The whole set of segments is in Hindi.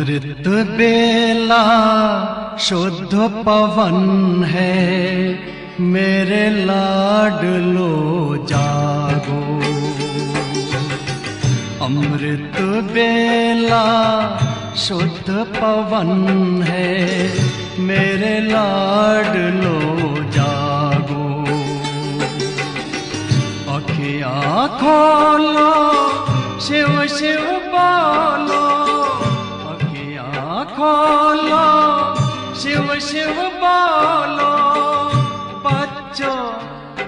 अमृत बेला शुद्ध पवन है, मेरे लाडलो जागो। अमृत बेला शुद्ध पवन है, मेरे लाडलो जागो। अखियाँ खोलो, शिव शिव बोलो, अखियाँ खोलो, शिव शिव बोलो। बच्चों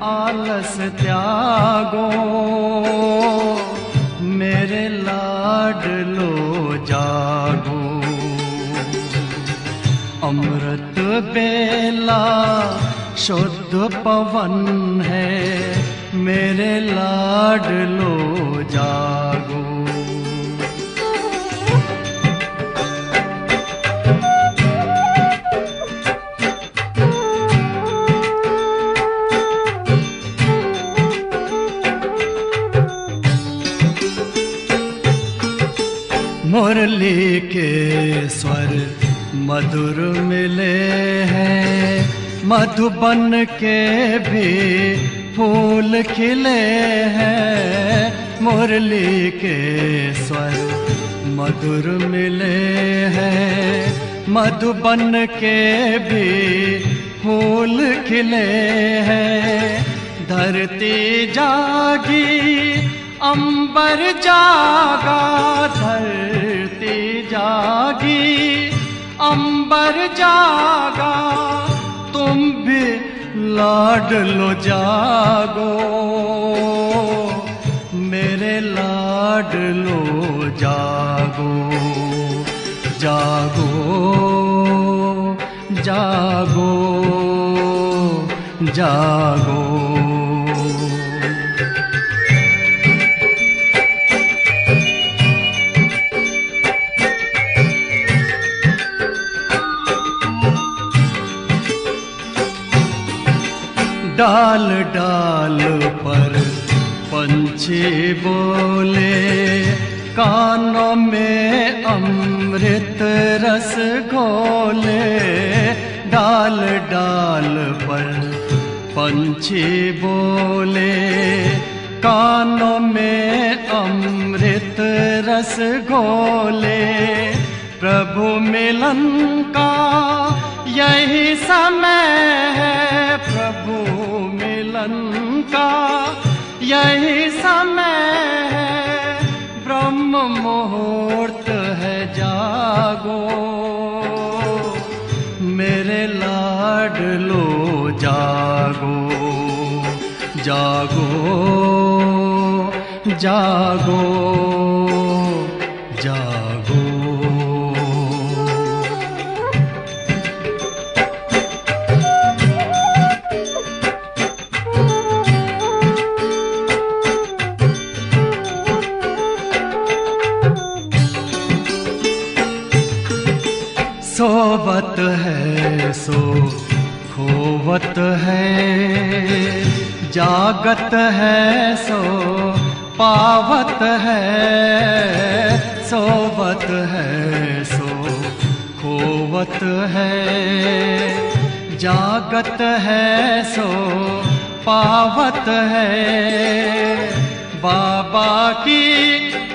आलस त्यागो, मेरे लाडलो जागो। अमृत बेला शुद्ध पवन है, मेरे लाडलो जागो। मुरली के स्वर मधुर मिले हैं, मधुबन के भी फूल खिले हैं। मुरली के स्वर मधुर मिले हैं, मधुबन के भी फूल खिले हैं। धरती जागी, अंबर जागा, धरती जागी, अंबर जागा। तुम भी लाडलो जागो, मेरे लाडलो जागो। जागो जागो जागो। डाल डाल पर पंछी बोले, कानों में अमृत रस घोले। डाल डाल पर पंछी बोले, कानों में अमृत रस घोले। प्रभु मिलन का यही समय है, प्रभु मिलन का यही समय है। ब्रह्म मुहूर्त है, जागो, मेरे लाडलो जागो। जागो जागो जागो। सोवत है सो खोवत है, जागत है सो पावत है। सोवत है सो खोवत है, जागत है सो पावत है। बाबा की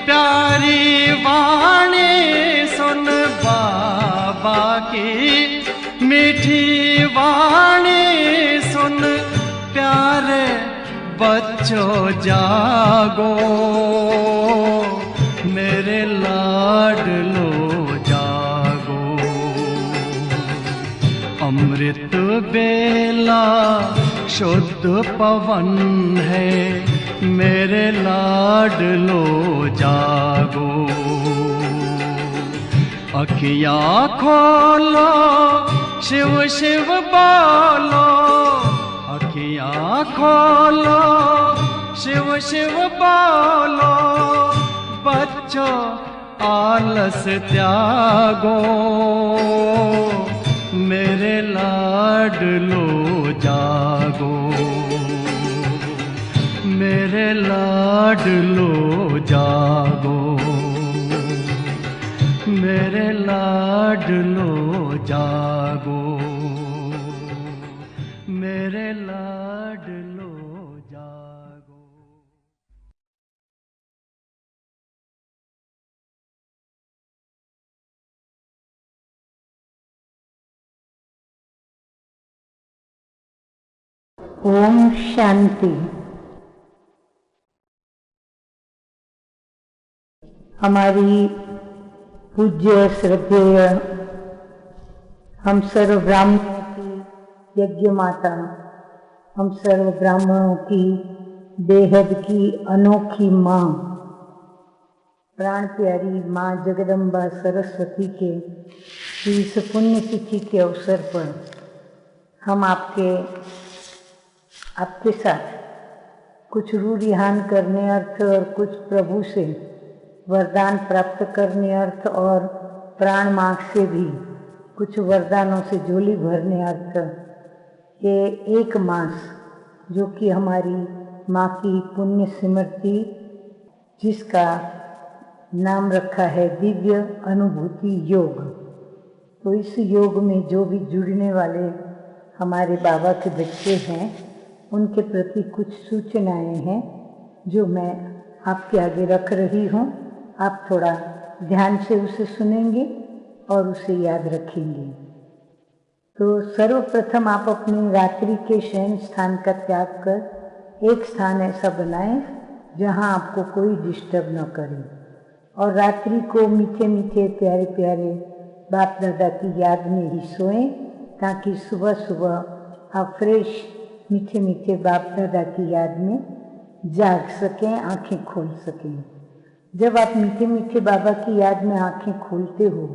प्यारी वाणी सुन, बाबा की मीठी वाणी सुन। प्यारे बच्चों जागो, मेरे लाडलो जागो। अमृत बेला शुद्ध पवन है, मेरे लाडलो जागो। अखियाँ खोलो, शिव शिव बोलो, अखियाँ खोलो, शिव शिव बोलो। बच्चों आलस त्यागो, मेरे लाडलो जागो। मेरे लाडलो जागो, मेरे लाडलो जागो, मेरे लाडलो जागो। ओम शांति। हमारी पूज्य श्रद्धेय हम सर्व ब्राह्मणों की यज्ञ माता, हम सर्व ब्राह्मणों की बेहद की अनोखी माँ, प्राण प्यारी माँ जगदम्बा सरस्वती के इस पुण्य तिथि के अवसर पर हम आपके साथ कुछ रूढ़िहान करने अर्थ और कुछ प्रभु से वरदान प्राप्त करने अर्थ और प्राण मार्ग से भी कुछ वरदानों से झोली भरने अर्थ ये एक मास, जो कि हमारी माँ की पुण्य स्मृति, जिसका नाम रखा है दिव्य अनुभूति योग। तो इस योग में जो भी जुड़ने वाले हमारे बाबा के बच्चे हैं, उनके प्रति कुछ सूचनाएं हैं जो मैं आपके आगे रख रही हूँ। आप थोड़ा ध्यान से उसे सुनेंगे और उसे याद रखेंगे। तो सर्वप्रथम आप अपने रात्रि के शयन स्थान का त्याग कर एक स्थान ऐसा बनाएं जहाँ आपको कोई डिस्टर्ब न करे, और रात्रि को मीठे मीठे प्यारे प्यारे बाप दादा की याद में ही सोएं, ताकि सुबह सुबह आप फ्रेश मीठे मीठे बाप दादा की याद में जाग सकें, आंखें खोल सकें। जब आप मीठे मीठे बाबा की याद में आंखें खोलते हो,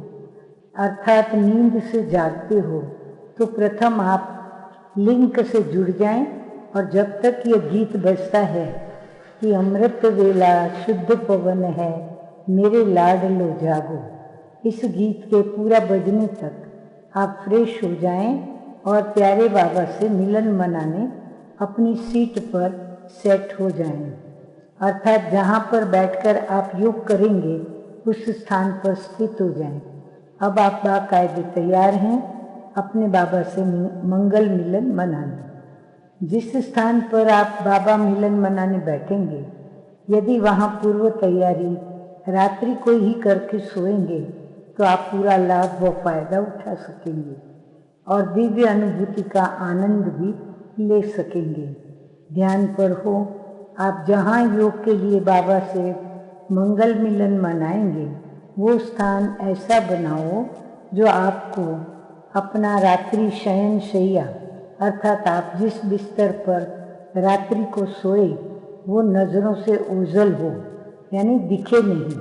अर्थात नींद से जागते हो, तो प्रथम आप लिंक से जुड़ जाएं, और जब तक ये गीत बजता है कि अमृत वेला शुद्ध पवन है मेरे लाडलो जागो, इस गीत के पूरा बजने तक आप फ्रेश हो जाएं और प्यारे बाबा से मिलन मनाने अपनी सीट पर सेट हो जाएं। अर्थात जहाँ पर बैठकर आप योग करेंगे उस स्थान पर स्थित हो जाएं। अब आप बाकायदे तैयार हैं अपने बाबा से मंगल मिलन मनाने। जिस स्थान पर आप बाबा मिलन मनाने बैठेंगे, यदि वहाँ पूर्व तैयारी रात्रि को ही करके सोएंगे तो आप पूरा लाभ व फायदा उठा सकेंगे और दिव्य अनुभूति का आनंद भी ले सकेंगे। ध्यान पर हो, आप जहाँ योग के लिए बाबा से मंगल मिलन मनाएंगे वो स्थान ऐसा बनाओ जो आपको अपना रात्रि शयन शैया, अर्थात आप जिस बिस्तर पर रात्रि को सोए वो नज़रों से ओझल हो, यानी दिखे नहीं।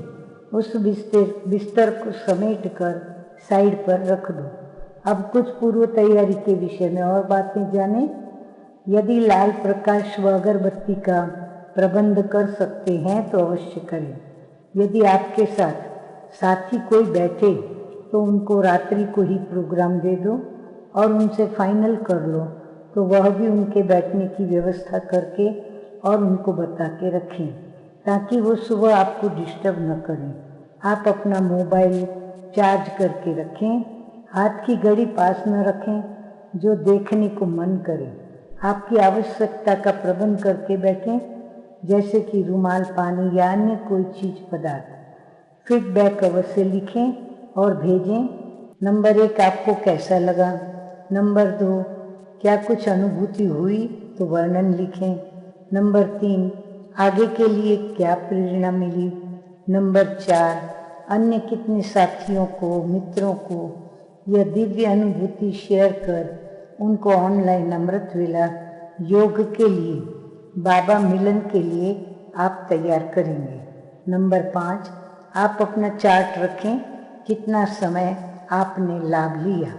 उस बिस्तर को समेट कर साइड पर रख दो। अब कुछ पूर्व तैयारी के विषय में और बातें जाने। यदि लाल प्रकाश व अगरबत्ती का प्रबंध कर सकते हैं तो अवश्य करें। यदि आपके साथ साथी कोई बैठे तो उनको रात्रि को ही प्रोग्राम दे दो और उनसे फाइनल कर लो, तो वह भी उनके बैठने की व्यवस्था करके और उनको बता के रखें, ताकि वो सुबह आपको डिस्टर्ब न करें। आप अपना मोबाइल चार्ज करके रखें, हाथ की घड़ी पास न रखें जो देखने को मन करे। आपकी आवश्यकता का प्रबंध करके बैठें, जैसे कि रुमाल, पानी या अन्य कोई चीज पदार्थ। फीडबैक अवश्य लिखें और भेजें। नंबर 1, आपको कैसा लगा। नंबर 2, क्या कुछ अनुभूति हुई तो वर्णन लिखें। नंबर 3, आगे के लिए क्या प्रेरणा मिली। नंबर 4, अन्य कितने साथियों को, मित्रों को यह दिव्य अनुभूति शेयर कर उनको ऑनलाइन अमृत वेला योग के लिए, बाबा मिलन के लिए आप तैयार करेंगे। नंबर 5, आप अपना चार्ट रखें, कितना समय आपने लाभ लिया।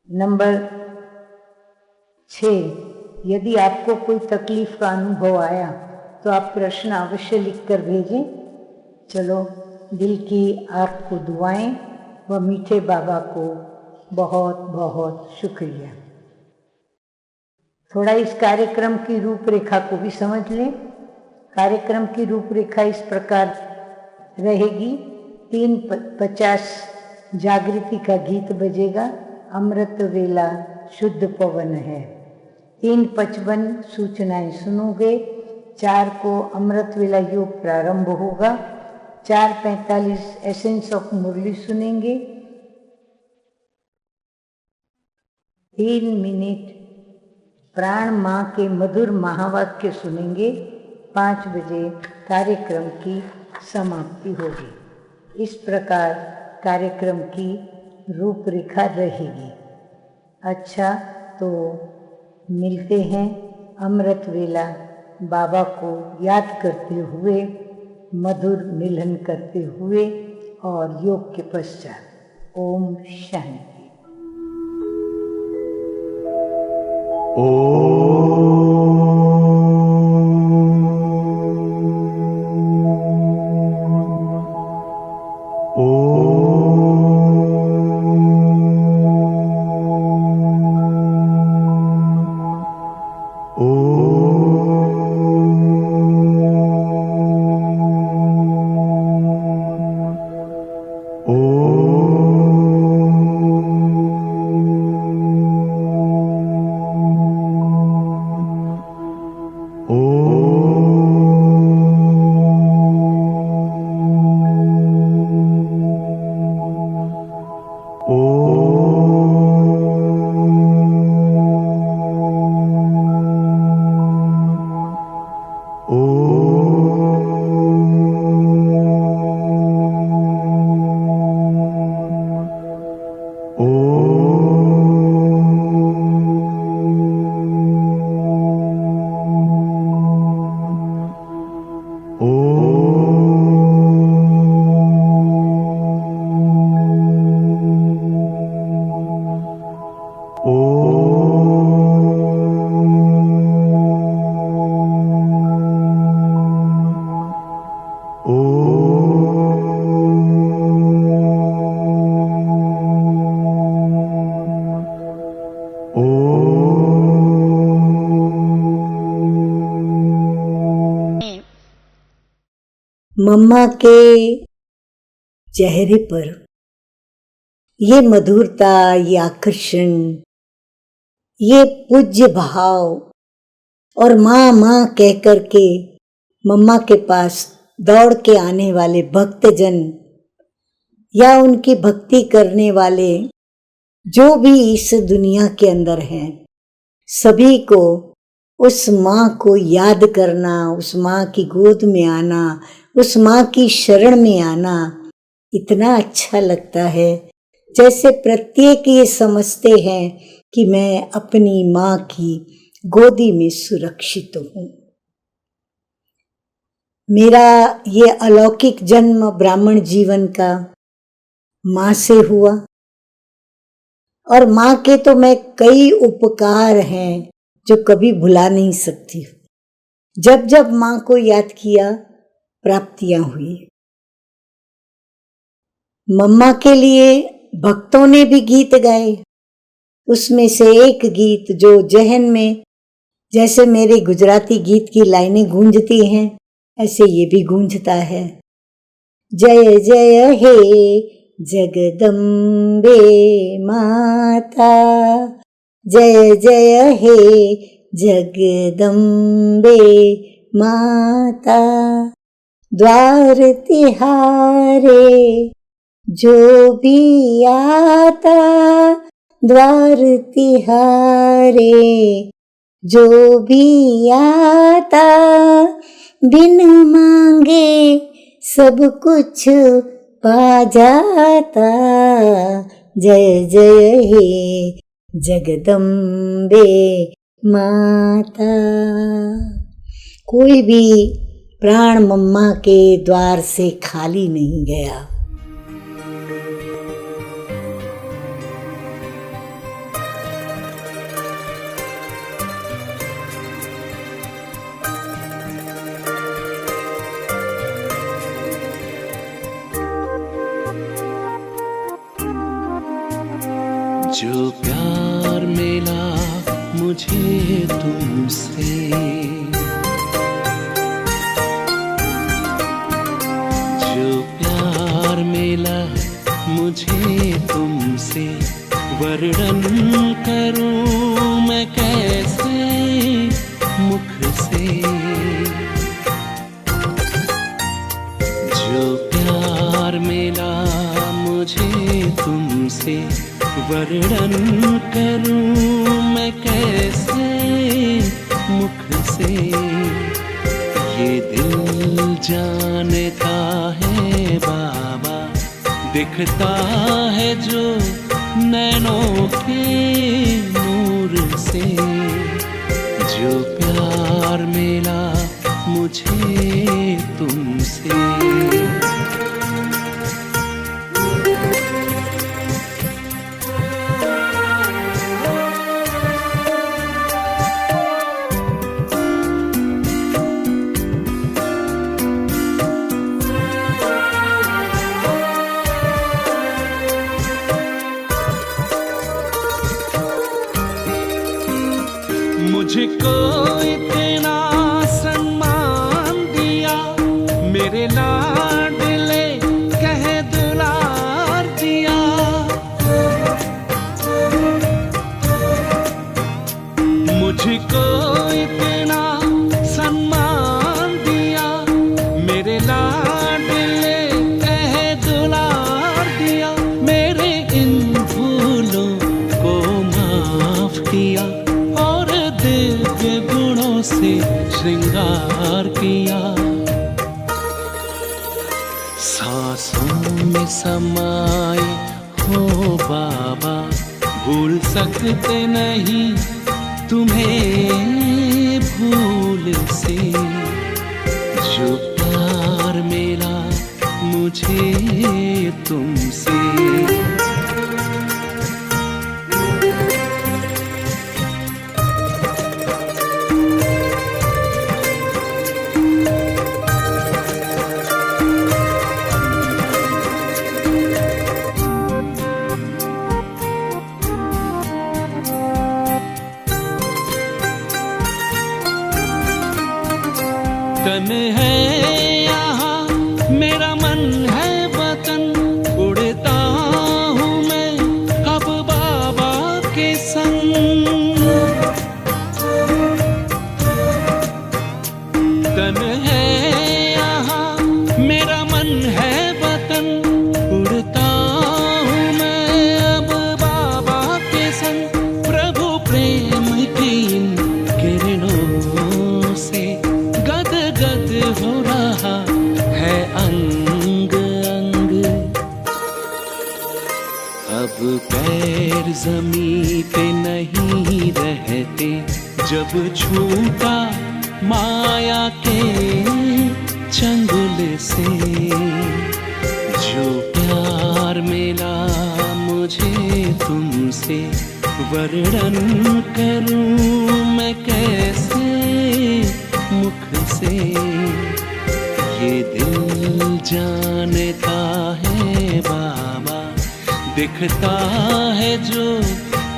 नंबर 6, यदि आपको कोई तकलीफ का अनुभव आया तो आप प्रश्न अवश्य लिखकर भेजें। चलो, दिल की आपको दुआएं व मीठे बाबा को बहुत बहुत शुक्रिया। थोड़ा इस कार्यक्रम की रूपरेखा को भी समझ लें। कार्यक्रम की रूपरेखा इस प्रकार रहेगी 3:50 जागृति का गीत बजेगा, अमृत वेला शुद्ध पवन है। 3:55 सूचनाएं सुनोगे। 4 को अमृत वेला योग प्रारंभ होगा। 4:45 एसेंस ऑफ मुरली सुनेंगे। 3 मिनट प्राण माँ के मधुर महावाक्य सुनेंगे। 5 बजे कार्यक्रम की समाप्ति होगी। इस प्रकार कार्यक्रम की रूपरेखा रहेगी। अच्छा, तो मिलते हैं अमृत वेला बाबा को याद करते हुए, मधुर मिलन करते हुए और योग के पश्चात। ओम शांति। मम्मा के चेहरे पर ये मधुरता, ये आकर्षण, ये पूज्य भाव और माँ माँ कह कर के मम्मा के पास दौड़ के आने वाले भक्तजन या उनकी भक्ति करने वाले जो भी इस दुनिया के अंदर हैं, सभी को उस माँ को याद करना, उस माँ की गोद में आना, उस माँ की शरण में आना इतना अच्छा लगता है, जैसे प्रत्येक ये समझते हैं कि मैं अपनी माँ की गोदी में सुरक्षित हूँ। मेरा ये अलौकिक जन्म ब्राह्मण जीवन का माँ से हुआ और माँ के तो मैं कई उपकार हैं जो कभी भुला नहीं सकती। जब जब माँ को याद किया, प्राप्तियां हुई। मम्मा के लिए भक्तों ने भी गीत गाए। उसमें से एक गीत जो जहन में जैसे मेरे गुजराती गीत की लाइनें गूंजती हैं, ऐसे ये भी गूंजता है। जय जय हे जगदम्बे माता, जय जय हे जगदम्बे माता, द्वार तिहारे जो भी आता, द्वार तिहारे जो भी आता, बिन मांगे सब कुछ पा जाता। जय जय हे जगदम्बे माता। कोई भी प्राण मम्मा के द्वार से खाली नहीं गया। जो प्यार मिला मुझे तुमसे, जो प्यार मिला वर्णन करूं मैं कैसे मुख से। जो प्यार मिला मुझे तुमसे, वर्णन करूं मैं कैसे मुख से। ये दिल जानता है बाबा, दिखता है जो नैनों के नूर से। जो प्यार मिला मुझे तुमसे। मुझको इतना सम्मान दिया, मेरे लाडले कह दुलार दिया। मुझको इतना सम्मान दिया, मेरे लाडले कह दुलार दिया। मेरे इन भूलों को माफ किया, दिव्य गुणों से श्रृंगार किया। सांसों में समाए हो बाबा, भूल सकते नहीं तुम्हें भूल से। जो प्यार मिला मुझे तुमसे। तन है यहाँ मेरा मन है वतन, उड़ता हूँ मैं अब बाबा के संग। तन है यहाँ मेरा मन है वतन, उड़ता हूँ मैं अब बाबा के संग। प्रभु प्रेम की इन किरणों से गद हो रहा है अंग अंग। अब पैर जमीन पे नहीं रहते, जब छूटा माया के चंगुल से। जो प्यार मिला मुझे तुमसे, वर्णन करूं मैं कैसे मुख से। ये दिल जानता है बाबा, दिखता है जो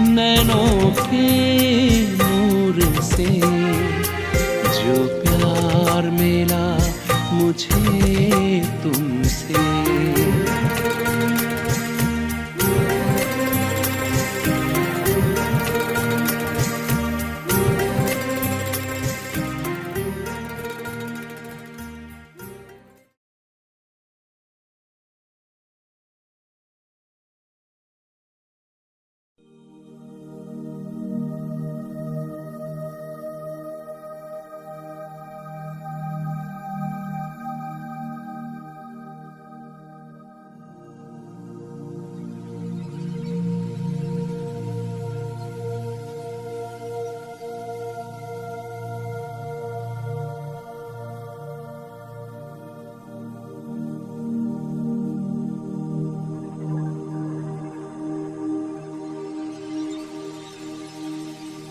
नैनों के नूर से। जो प्यार मिला मुझे तुमसे।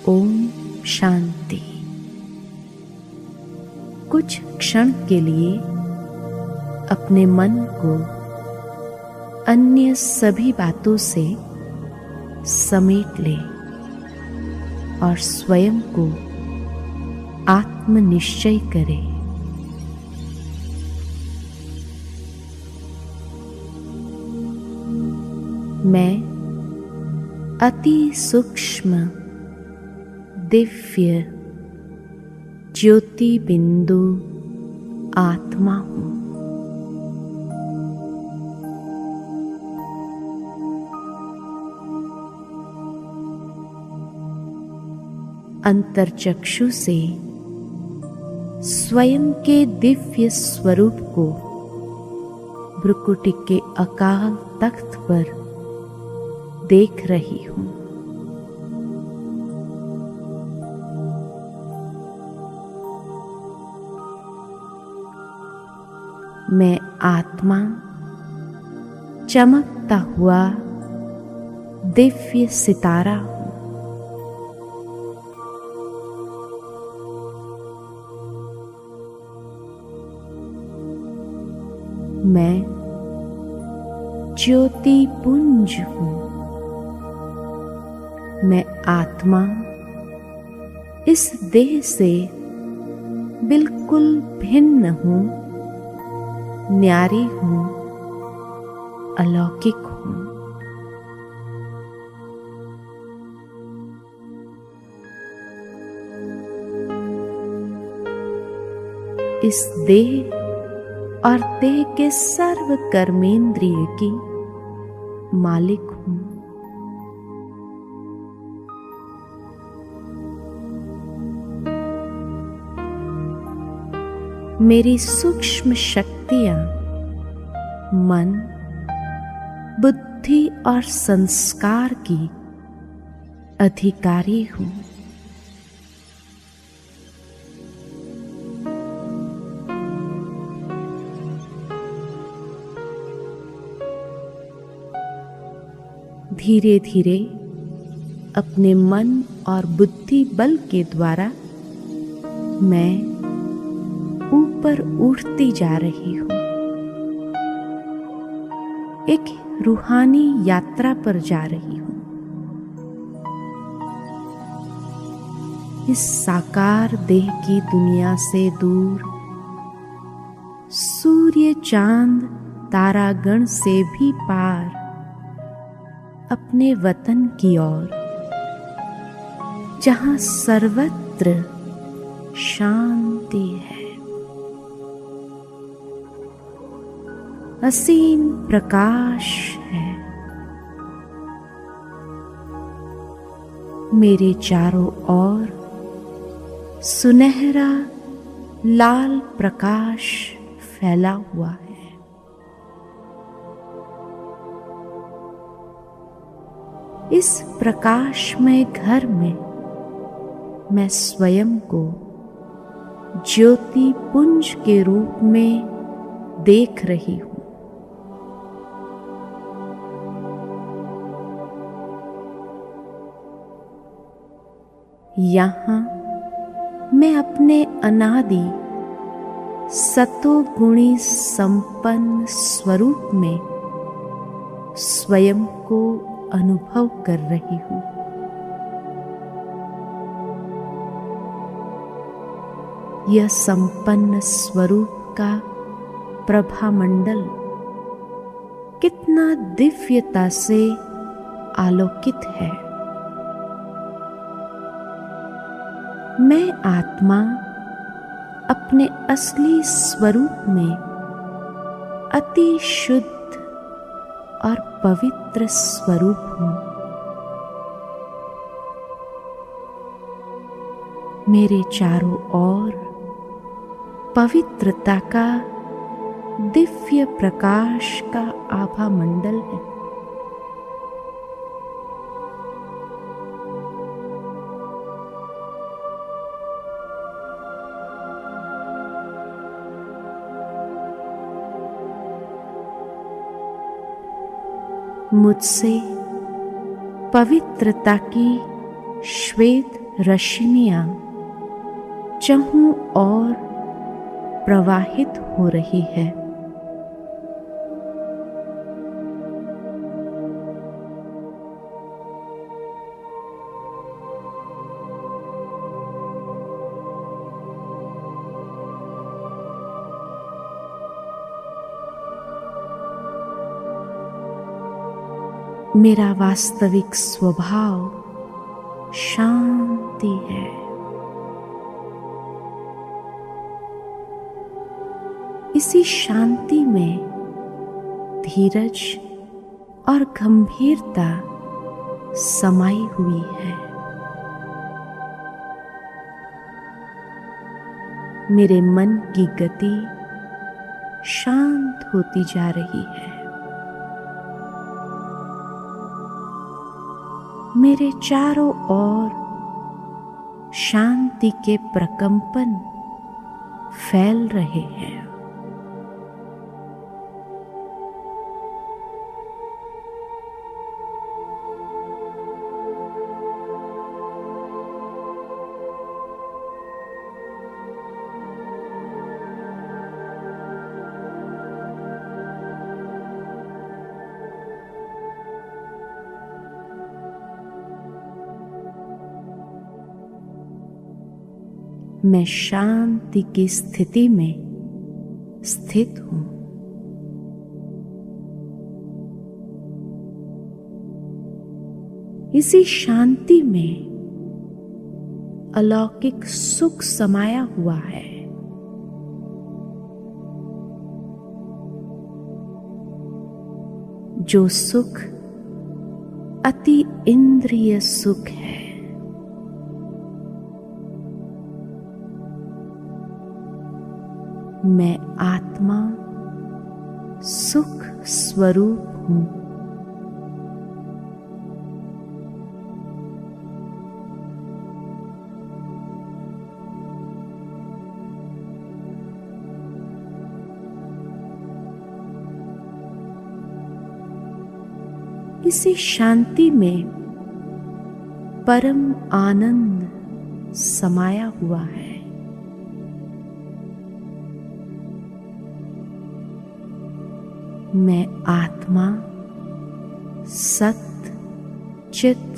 ओम शांति। कुछ क्षण के लिए अपने मन को अन्य सभी बातों से समेट ले और स्वयं को आत्मनिश्चय करे। मैं अति सूक्ष्म दिव्य ज्योति बिंदु आत्मा हूँ। अंतर्चक्षु से स्वयं के दिव्य स्वरूप को भ्रुकुटी के अकाल तख्त पर देख रही हूँ। मैं आत्मा चमकता हुआ दिव्य सितारा हूँ। मैं ज्योति पुंज हूँ। मैं आत्मा इस देह से बिल्कुल भिन्न हूँ, न्यारी हूँ, अलौकिक हूँ। इस देह और देह के सर्व कर्मेंद्रिय की मालिक हूँ। मेरी सूक्ष्म शक्तियाँ मन, बुद्धि और संस्कार की अधिकारी हूँ। धीरे धीरे अपने मन और बुद्धि बल के द्वारा मैं ऊपर उठती जा रही हूँ। एक रूहानी यात्रा पर जा रही हूँ। इस साकार देह की दुनिया से दूर, सूर्य चांद तारागण से भी पार, अपने वतन की ओर, जहां सर्वत्र शांति है, असीम प्रकाश है। मेरे चारों ओर सुनहरा लाल प्रकाश फैला हुआ है। इस प्रकाशमय घर में मैं स्वयं को ज्योति पुंज के रूप में देख रही हूँ। यहाँ मैं अपने अनादि सतोगुणी संपन्न स्वरूप में स्वयं को अनुभव कर रही हूँ। यह संपन्न स्वरूप का प्रभामंडल कितना दिव्यता से आलोकित है। मैं आत्मा अपने असली स्वरूप में अति शुद्ध और पवित्र स्वरूप हूँ। मेरे चारों ओर पवित्रता का दिव्य प्रकाश का आभा मंडल है। मुझसे पवित्रता की श्वेत रश्मियां चहु और प्रवाहित हो रही है। मेरा वास्तविक स्वभाव शांति है। इसी शांति में धीरज और गंभीरता समाई हुई है। मेरे मन की गति शांत होती जा रही है। मेरे चारों ओर शांति के प्रकंपन फैल रहे हैं। मैं शांति की स्थिति में स्थित हूं। इसी शांति में अलौकिक सुख समाया हुआ है। जो सुख अति इंद्रिय सुख है। मैं आत्मा सुख स्वरूप हूं। इसी शांति में परम आनंद समाया हुआ है। मैं आत्मा सत चित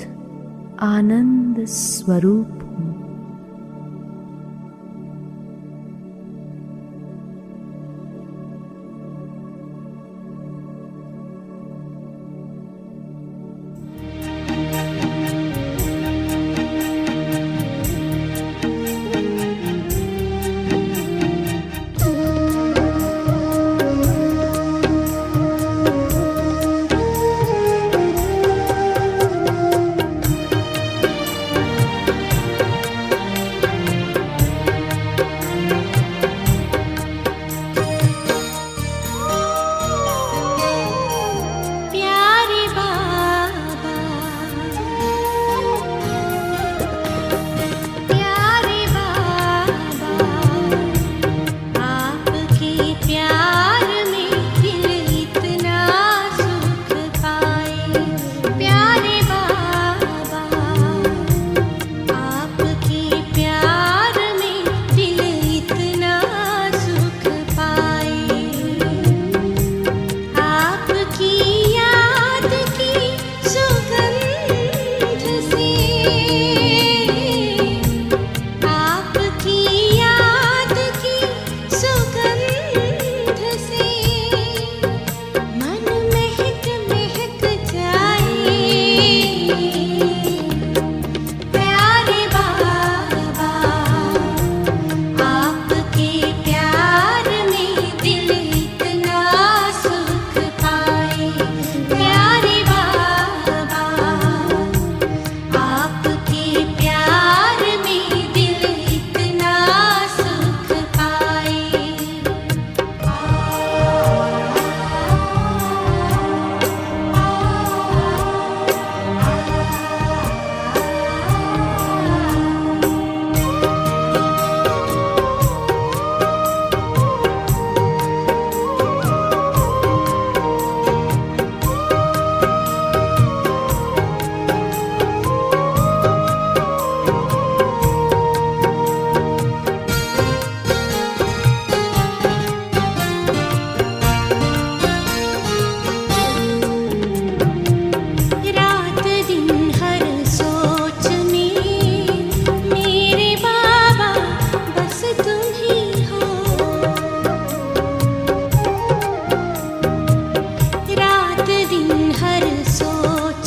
आनंद स्वरूप हूं। हर सोच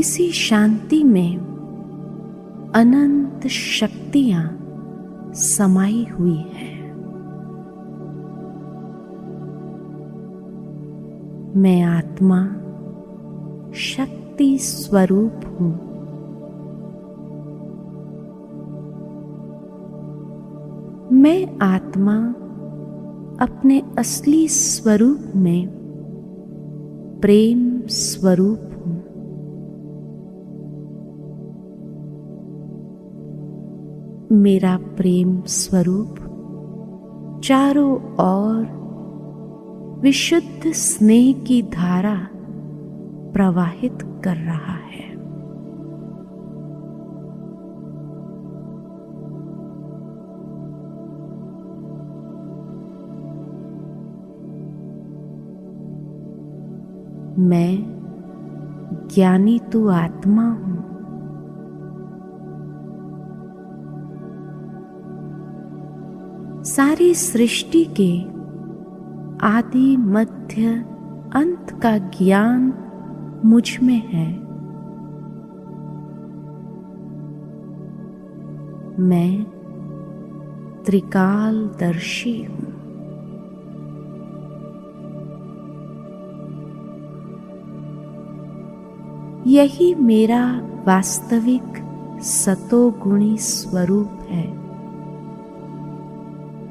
इसी शांति में अनंत शक्तियां समाई हुई है। मैं आत्मा शक्ति स्वरूप हूं। मैं आत्मा अपने असली स्वरूप में प्रेम स्वरूप हूं। मेरा प्रेम स्वरूप चारों ओर विशुद्ध स्नेह की धारा प्रवाहित कर रहा है। मैं ज्ञानी तू आत्मा हूं। सारी सृष्टि के आदि मध्य अंत का ज्ञान मुझ में है। मैं त्रिकालदर्शी हूं। यही मेरा वास्तविक सतोगुणी स्वरूप है।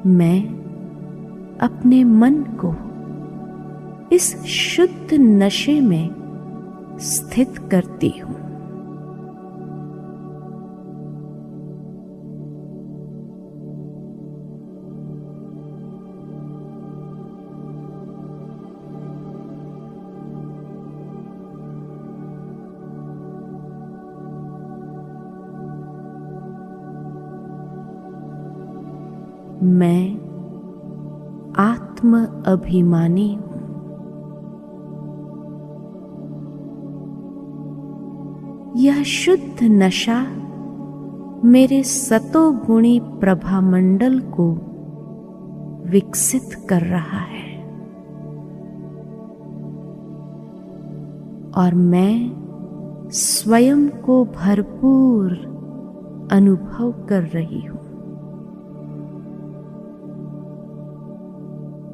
मैं अपने मन को इस शुद्ध नशे में स्थित करती हूं। मैं आत्म अभिमानी हूं। यह शुद्ध नशा मेरे सतोगुणी प्रभामंडल को विकसित कर रहा है और मैं स्वयं को भरपूर अनुभव कर रही हूं।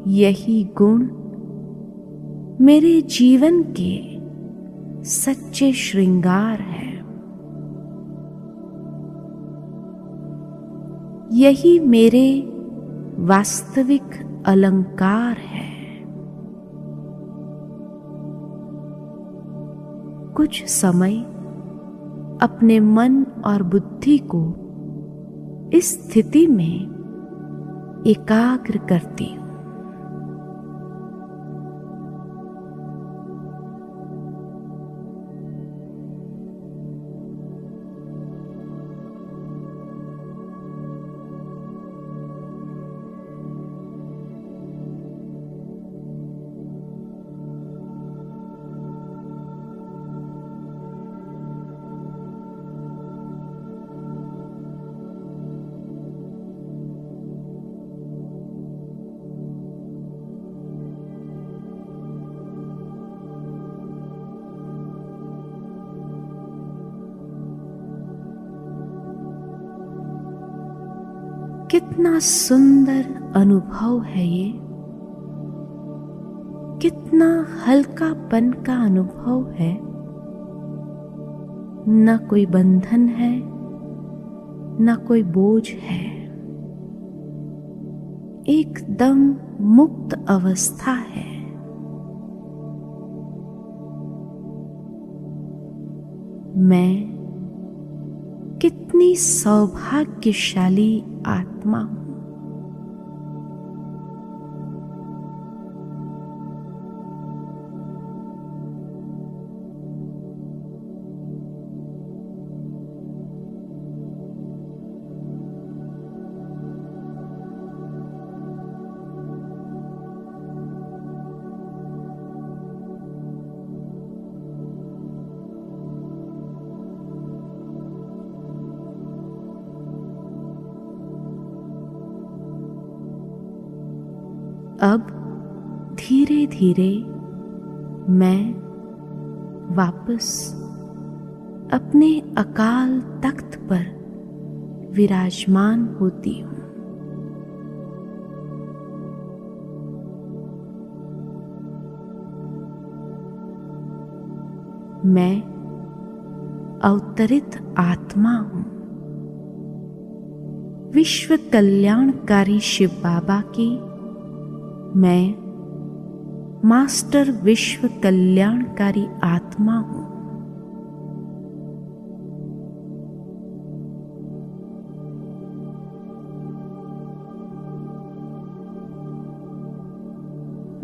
यही गुण मेरे जीवन के सच्चे श्रृंगार है। यही मेरे वास्तविक अलंकार है। कुछ समय अपने मन और बुद्धि को इस स्थिति में एकाग्र करती हूं। कितना सुंदर अनुभव है ये। कितना हल्कापन का अनुभव है। न कोई बंधन है, न कोई बोझ है। एकदम मुक्त अवस्था है। मैं कितनी सौभाग्यशाली आत्मा हूं। अब धीरे धीरे मैं वापस अपने अकाल तख्त पर विराजमान होती हूँ। मैं अवतरित आत्मा हूँ। विश्व कल्याणकारी शिव बाबा की मैं मास्टर विश्व कल्याणकारी आत्मा हूँ।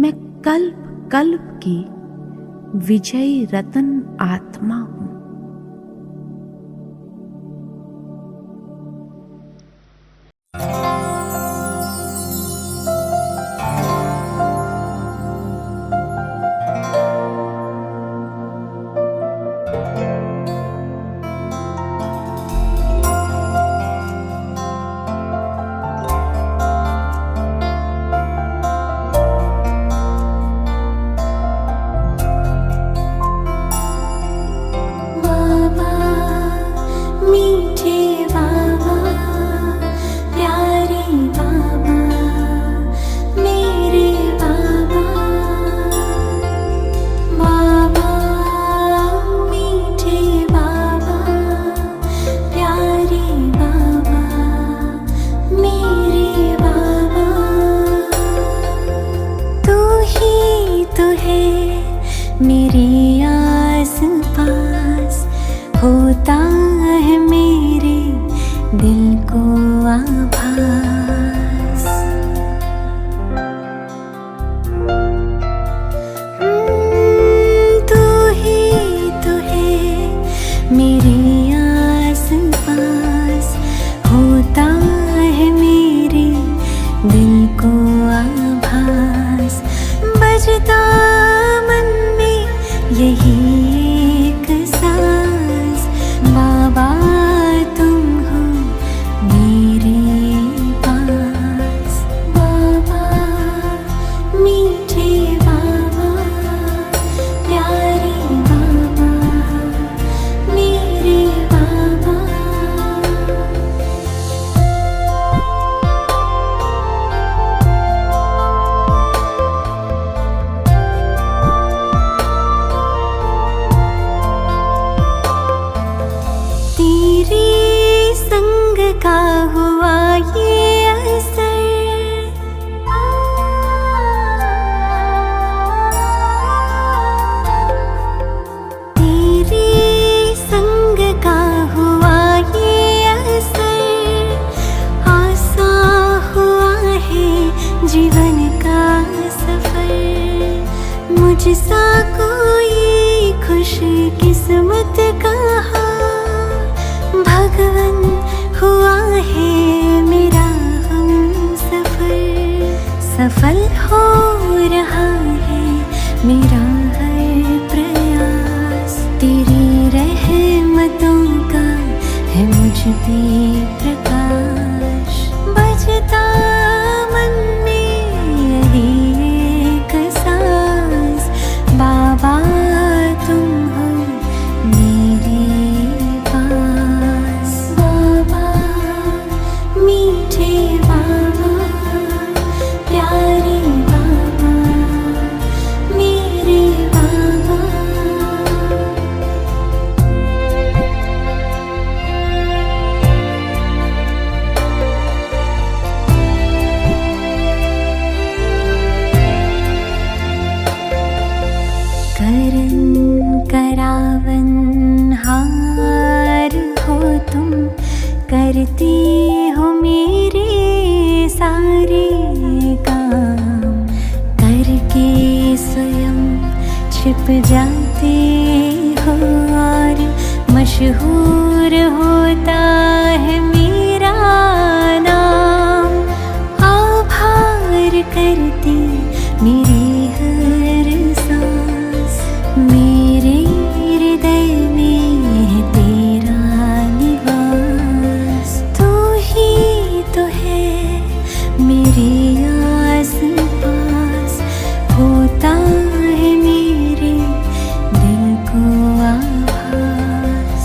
मैं कल्प कल्प की विजयी रतन आत्मा हूँ। मेरे आस पास होता है मेरे दिल को आभास। तू ही तो है मेरे आस पास होता है मेरे दिल को आभास। बजता यही एक सांस, बाबा तुम हो मेरे पास। बाबा मीठे बाबा, प्यारे बाबा, मेरे बाबा। संग का हुआ ये असर, तेरे संग का हुआ ये असर। आसा हुआ है जीवन का सफर, मुझसा कोई खुश किस्मत कहा भगवन हुआ है मेरा हम सफर। सफल हो रहा है मेरा हर प्रयास, तेरी रहमतों का है मुझ पे प्रकाश। बजता मन में यही एक सांस, बाबा तुम हो मेरे पास। बाबा मीठे बाबा, प्यारे बाबा, मेरे बाबा। करन करावन हार हो तुम, करते हो मेरे सारे काम। करके स्वयं छिप जाते हो और मशहूर होता है मेरा नाम। आभार करती मेरे हर सांस, मेरे हृदय में है तेरा निवास। तू ही तो है मेरे आस पास, होता है मेरे दिल को आभास।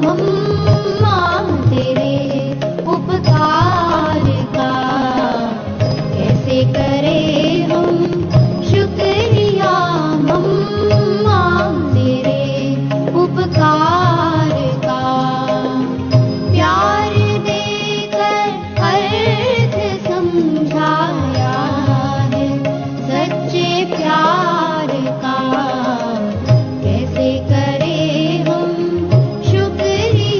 मम्मा तेरे उपकार का कैसे करे हम शुक्रिया मम्मा तेरे उपकार का। प्यार देकर अर्थ समझाया है सच्चे प्यार का कैसे करे हम शुक्रिया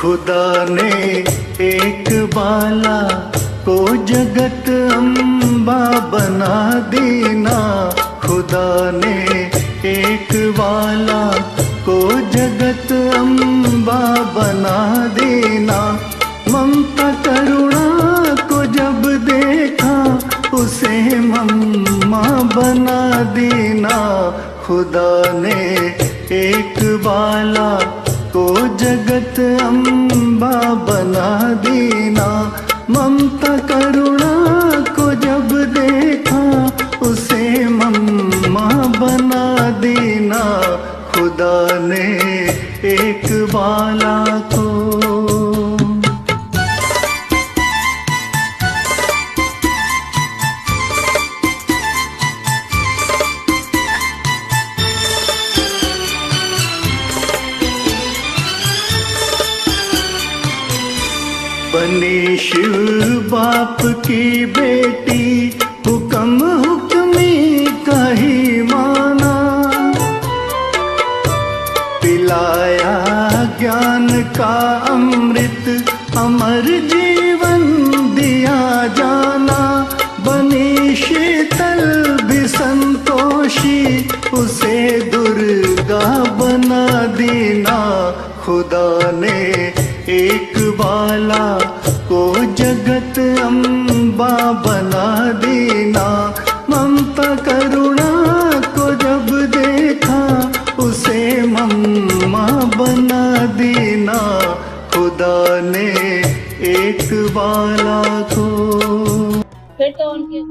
खुदा ने एक बाला को जगत अम्बा बना दीना। खुदा ने एक बाला को जगत अम्बा बना देना। ममता करुणा को जब देखा उसे मम्मा बना देना। खुदा ने एक बाला को जगत अम्बा बना देना। ममता करुणा को जब देखा उसे मम्मा बना देना। खुदा ने एक बाला को बनी शिव बाप की बेटी, हुक्म हुक्मी का ही माना। पिलाया ज्ञान का अमृत, अमर जीवन दिया जाना। बनी शीतल भी संतोषी, उसे दुर्गा बना देना। खुदा ने एक बाला को जगत अम्बा बना देना। ममता करुणा को जब देखा उसे मम्मा बना देना। खुदा ने एक बाला को फिर तो उनके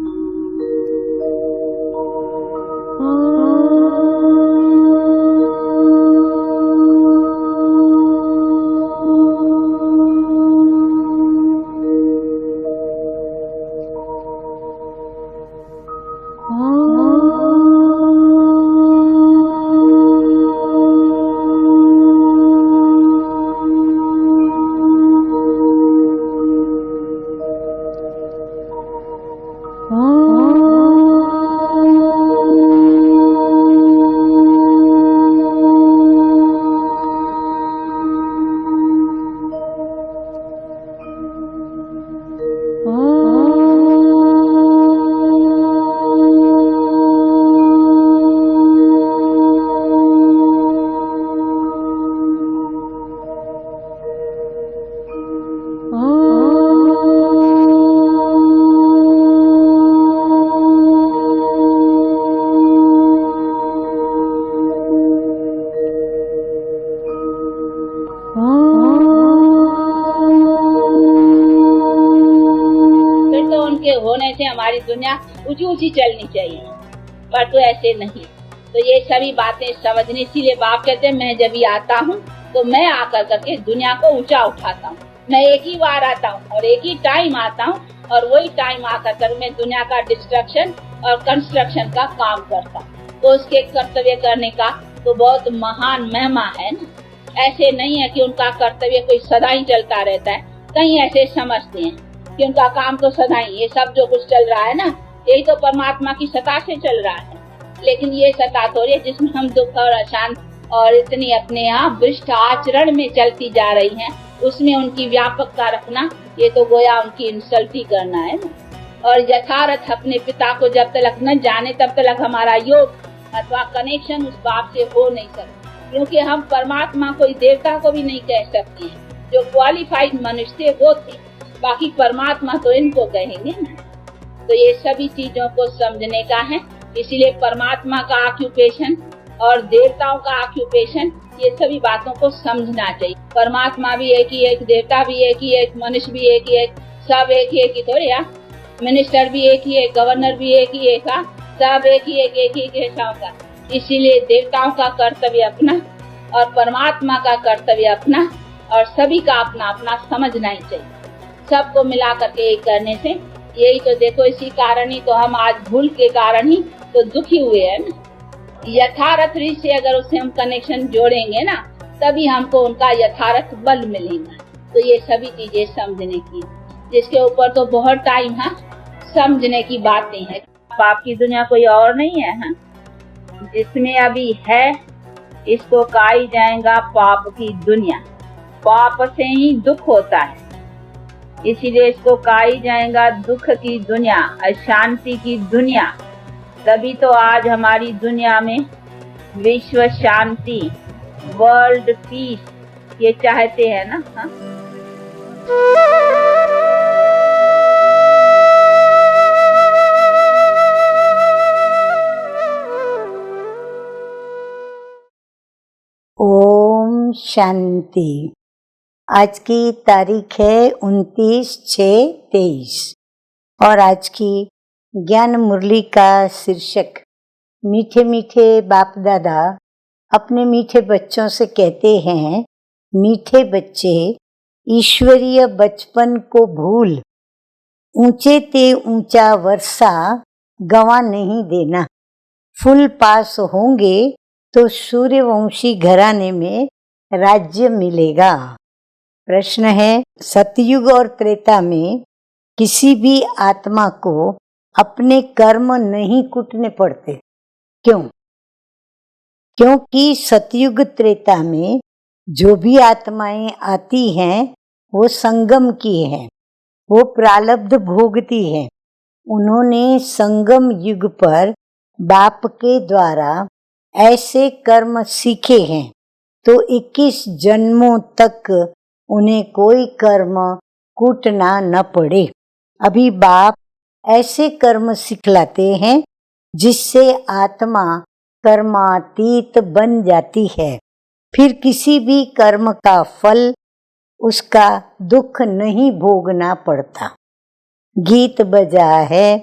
होने से हमारी दुनिया ऊंची ऊंची चलनी चाहिए, पर तो ऐसे नहीं। तो ये सभी बातें समझने, इसीलिए बाप कहते हैं मैं जब भी आता हूँ तो मैं आकर करके दुनिया को ऊंचा उठाता हूँ। मैं एक ही बार आता हूँ और एक ही टाइम आता हूँ, और वही टाइम आकर कर मैं दुनिया का डिस्ट्रक्शन और कंस्ट्रक्शन का काम करता हूँ। तो उसके कर्तव्य करने का तो बहुत महान महिमा है ना। ऐसे नहीं है कि उनका कर्तव्य कोई सदा ही चलता रहता है। कहीं ऐसे समझते हैं कि उनका काम तो सदा ही, ये सब जो कुछ चल रहा है ना, यही तो परमात्मा की सत्ता से चल रहा है। लेकिन ये सत्ता थोड़ी है जिसमें हम दुख और अशांत और इतनी अपने यहाँ भ्रष्ट आचरण में चलती जा रही हैं, उसमें उनकी व्यापकता रखना, ये तो गोया उनकी इंसल्ट ही करना है ना। और यथार्थ अपने पिता को जब तक न जाने तब तक हमारा योग अथवा कनेक्शन उस बाप से हो नहीं सकता, क्योंकि हम परमात्मा कोई देवता को भी नहीं कह सकते हैं। जो क्वालिफाइड मनुष्य थे वो थे, बाकी परमात्मा तो इनको कहेंगे ना। तो ये सभी चीजों को समझने का है। इसीलिए परमात्मा का ऑक्यूपेशन और देवताओं का ऑक्यूपेशन, ये सभी बातों को समझना चाहिए। परमात्मा भी एक ही एक, देवता भी एक ही एक, मनुष्य भी एक ही एक, सब एक ही थोड़ी है। मिनिस्टर भी एक ही एक, गवर्नर भी एक ही एक, सब एक ही एक ऐसा होगा। इसीलिए देवताओं का कर्तव्य अपना और परमात्मा का कर्तव्य अपना, और सभी का अपना अपना समझना ही चाहिए। सबको मिला करके एक करने से, यही तो देखो, इसी कारण ही तो हम आज भूल के कारण ही तो दुखी हुए हैं ना। यथार्थ रीत से अगर उससे हम कनेक्शन जोड़ेंगे ना, तभी हमको उनका यथार्थ बल मिलेगा। तो ये सभी चीजें समझने की, जिसके ऊपर तो बहुत टाइम है, समझने की बातें हैं। पाप की दुनिया कोई और नहीं है, हाँ? जिसमें अभी है इसको काई जाएगा पाप की दुनिया। पाप से ही दुख होता है, इसीलिए इसको कहा ही जाएगा दुख की दुनिया, अशांति की दुनिया। तभी तो आज हमारी दुनिया में विश्व शांति, वर्ल्ड पीस ये चाहते हैं ना। हाँ? ओम शांति। आज की तारीख है 29/6/23 और आज की ज्ञान मुरली का शीर्षक मीठे मीठे बाप दादा अपने मीठे बच्चों से कहते हैं, मीठे बच्चे ईश्वरीय बचपन को भूल ऊंचे ते ऊंचा वर्षा गंवा नहीं देना। फुल पास होंगे तो सूर्यवंशी घराने में राज्य मिलेगा। प्रश्न है, सतयुग और त्रेता में किसी भी आत्मा को अपने कर्म नहीं कूटने पड़ते। क्यों? क्योंकि सतयुग त्रेता में जो भी आत्माएं आती हैं वो संगम की हैं, वो प्रारब्ध भोगती हैं। उन्होंने संगम युग पर बाप के द्वारा ऐसे कर्म सीखे हैं तो 21 जन्मों तक उन्हें कोई कर्म कूटना न पड़े। अभी बाप ऐसे कर्म सिखलाते हैं जिससे आत्मा कर्मातीत बन जाती है। फिर किसी भी कर्म का फल उसका दुख नहीं भोगना पड़ता। गीत बजा है,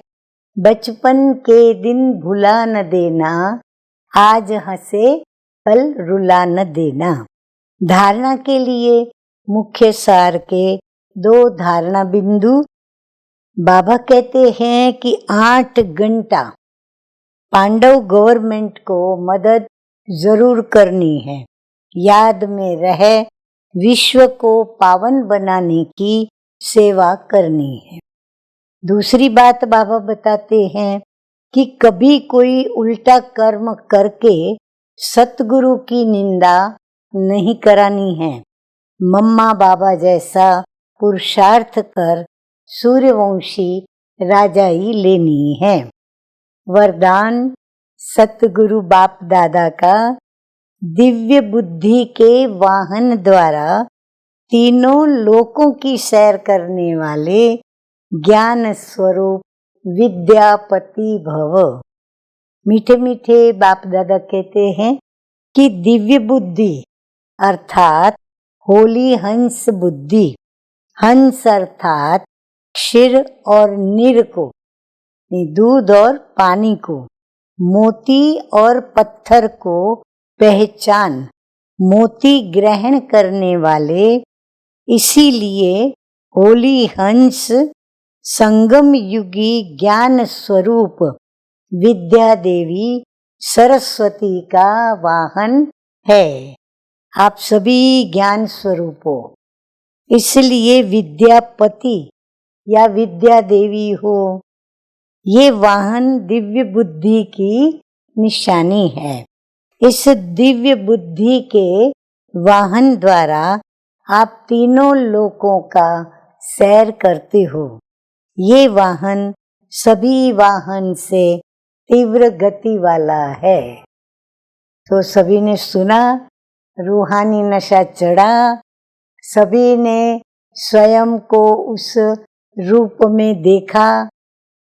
बचपन के दिन भुला न देना, आज हंसे कल रुला न देना। धारणा के लिए मुख्य सार के 2 धारणा बिंदु। बाबा कहते हैं कि 8 घंटा पांडव गवर्नमेंट को मदद जरूर करनी है। याद में रहे विश्व को पावन बनाने की सेवा करनी है। दूसरी बात बाबा बताते हैं कि कभी कोई उल्टा कर्म करके सतगुरु की निंदा नहीं करानी है। मम्मा बाबा जैसा पुरुषार्थ कर सूर्यवंशी राजाई लेनी है। वरदान सतगुरु बाप दादा का दिव्य बुद्धि के वाहन द्वारा तीनों लोकों की सैर करने वाले ज्ञान स्वरूप विद्यापति भव। मीठे मीठे बाप दादा कहते हैं कि दिव्य बुद्धि अर्थात होली हंस बुद्धि, हंस अर्थात क्षीर और नीर को, दूध और पानी को, मोती और पत्थर को पहचान, मोती ग्रहण करने वाले। इसीलिए होली हंस संगम युगी ज्ञान स्वरूप विद्या देवी सरस्वती का वाहन है। आप सभी ज्ञान स्वरूप हो, इसलिए विद्यापति या विद्या देवी हो। ये वाहन दिव्य बुद्धि की निशानी है। इस दिव्य बुद्धि के वाहन द्वारा आप तीनों लोकों का सैर करते हो। ये वाहन सभी वाहन से तीव्र गति वाला है। तो सभी ने सुना, रूहानी नशा चढ़ा, सभी ने स्वयं को उस रूप में देखा,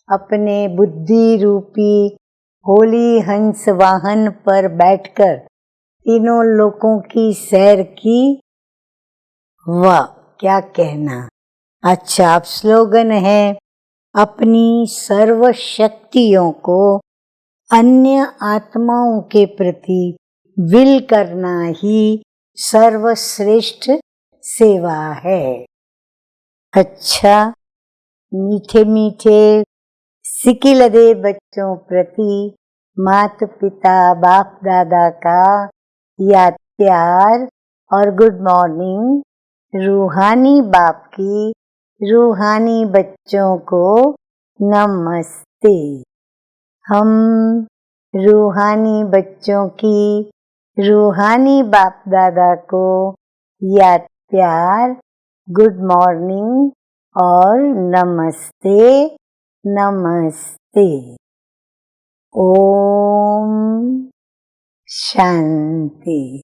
अपने बुद्धि रूपी होली हंस वाहन पर बैठकर तीनों लोकों की सैर की। वाह, क्या कहना। अच्छा, अब स्लोगन है, अपनी सर्व शक्तियों को अन्य आत्माओं के प्रति विल करना ही सर्वश्रेष्ठ सेवा है। अच्छा, मीठे मीठे सिकिलदे बच्चों प्रति माता पिता बाप दादा का याद प्यार और गुड मॉर्निंग। रूहानी बाप की रूहानी बच्चों को नमस्ते। हम रूहानी बच्चों की रूहानी बाप दादा को याद प्यार, गुड मॉर्निंग और नमस्ते नमस्ते। ओम शांति।